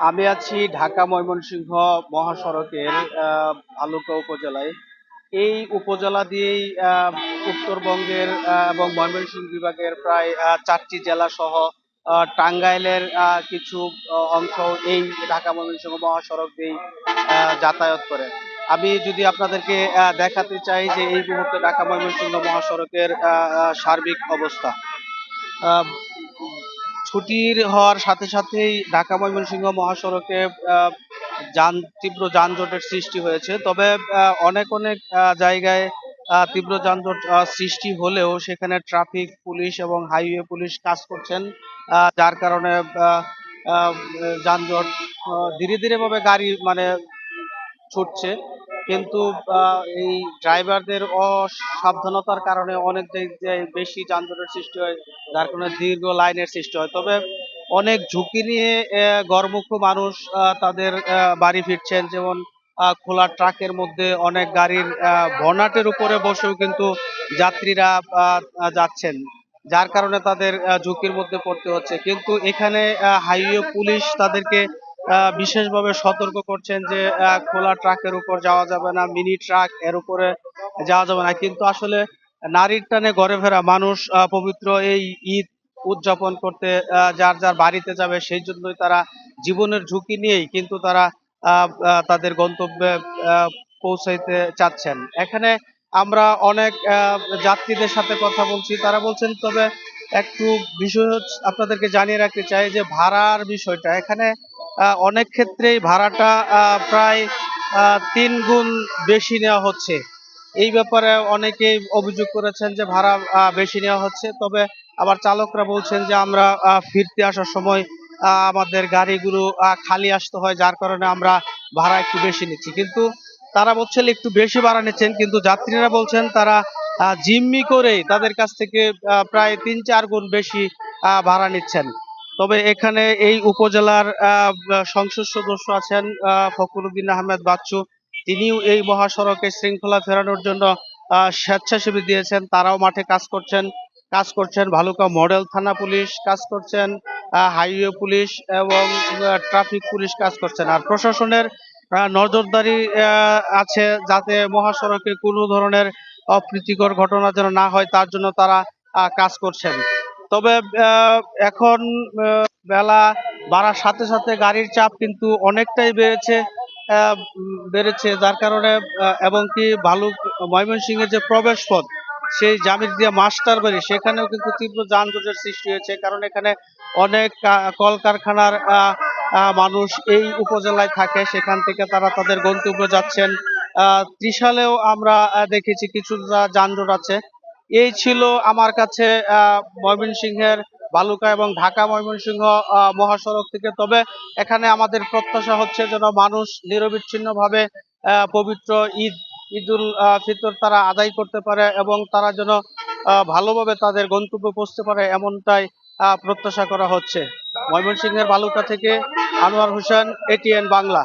আমি আছি ঢাকা ময়মনসিংহ মহাসড়কের ভালুকা উপজেলায়। এই উপজেলা দিয়েই উত্তরবঙ্গের এবং ময়মনসিংহ বিভাগের প্রায় 4টি জেলা সহ টাঙ্গাইলের কিছু অংশ এই ঢাকা ময়মনসিংহ মহাসড়ক দিয়েই যাতায়াত করে। আমি যদি আপনাদেরকে দেখাতে চাই যে এই মুহূর্তে ঢাকা ময়মনসিংহ মহাসড়কের সার্বিক অবস্থা। আহ, ছুটির হওয়ার সাথে সাথেই ঢাকা ময়মনসিংহ মহাসড়কে আহ, তীব্র যানজটের সৃষ্টি হয়েছে। তবে অনেক অনেক জায়গায় তীব্র যানজট সৃষ্টি হলেও সেখানে ট্রাফিক পুলিশ এবং হাইওয়ে পুলিশ কাজ করছেন, যার কারণে আহ, যানজট ধীরে ধীরে ভাবে গাড়ি মানে ছুটছে। কিন্তু এই ড্রাইভারদের অসাবধানতার কারণে অনেক জায়গায় বেশি যানজটের সৃষ্টি হয়, যার কারণে দীর্ঘ লাইনের সৃষ্টি হয়। তবে অনেক ঝুঁকি নিয়ে গরমুখ মানুষ তাদের বাড়ি ফিরছেন। যেমন খোলা ট্রাকের মধ্যে অনেক গাড়ির বনেটের উপরে বসেও কিন্তু যাত্রীরা যাচ্ছেন, যার কারণে তাদের ঝুঁকির মধ্যে পড়তে হচ্ছে। কিন্তু এখানে হাইওয়ে পুলিশ তাদেরকে বিশেষভাবে সতর্ক করছেন যে খোলা ট্রাকের উপর যাওয়া যাবে না, মিনি ট্রাক এর উপরে যাওয়া যাবে না। কিন্তু আসলে নারীর টানে ঘরে ফেরা মানুষ পবিত্র এই ঈদ উদযাপন করতে যার যার বাড়িতে যাবে, সেই জন্যই তারা জীবনের ঝুঁকি নিয়েই কিন্তু তারা তাদের গন্তব্যে পৌঁছাইতে চাচ্ছেন। এখানে আমরা অনেক যাত্রীদের সাথে কথা বলছি, তারা বলছেন। তবে একটু বিষয় হচ্ছে আপনাদেরকে জানিয়ে রাখতে চাই যে ভাড়ার বিষয়টা এখানে অনেক ক্ষেত্রেই ভাড়াটা প্রায় 3 গুণ বেশি নেওয়া হচ্ছে। এই ব্যাপারে অনেকেই অভিযোগ করেছেন যে ভাড়া বেশি নেওয়া হচ্ছে। তবে আবার চালকরা বলছেন যে আমরা ফিরতে আসার সময় আমাদের গাড়িগুলো খালি আসতে হয়, যার কারণে আমরা ভাড়া একটু বেশি নিচ্ছি। কিন্তু তারা বলছেন একটু বেশি ভাড়া নিচ্ছেন, কিন্তু যাত্রীরা বলছেন তারা জিম্মি করেই তাদের কাছ থেকে প্রায় 3-4 গুণ বেশি ভাড়া নিচ্ছেন। তবে এখানে এই উপজেলার সংসদ সদস্য আছেন ফখরুদ্দিন আহমেদ বাচ্চু, তিনিও এই মহাসড়কে শৃঙ্খলা ফেরানোর জন্য স্বেচ্ছাসেবী দিয়েছেন। তারাও মাঠে কাজ করছেন। ভালুকা মডেল থানা পুলিশ কাজ করছেন, হাইওয়ে পুলিশ এবং ট্রাফিক পুলিশ কাজ করছেন। আর প্রশাসনের নজরদারি আছে যাতে মহাসড়কে কোনো ধরনের অপ্রীতিকর ঘটনা যেন না হয়, তার জন্য তারা কাজ করছেন। তবে এখন বেলা বাড়ার সাথে সাথে গাড়ির চাপ কিন্তু অনেকটাই বেড়েছে, যার কারণে এবং কি ময়মনসিংহের যে প্রবেশ পথ, সেই জামিরদিয়া মাস্টার বাড়ি, সেখানেও কিন্তু তীব্র যানজটের সৃষ্টি হয়েছে। কারণ এখানে অনেক কলকারখানার মানুষ এই উপজেলায় থাকে, সেখান থেকে তারা তাদের গন্তব্যে যাচ্ছেন। ত্রিশালেও আমরা দেখেছি কিছু যানজট আছে। এই ছিল আমার কাছে ময়মনসিংহের বালুকা এবং ঢাকা ময়মনসিংহ মহাসড়ক থেকে। তবে এখানে আমাদের প্রত্যাশা হচ্ছে যেন মানুষ নিরবিচ্ছিন্ন ভাবে পবিত্র ঈদুল ফিতর তারা আদায় করতে পারে এবং তারা যেন ভালোভাবে তাদের গন্তব্যে পৌঁছতে পারে, এমনটাই প্রত্যাশা করা হচ্ছে। ময়মনসিংহের বালুকা থেকে আনোয়ার হোসেন, এটিএন বাংলা।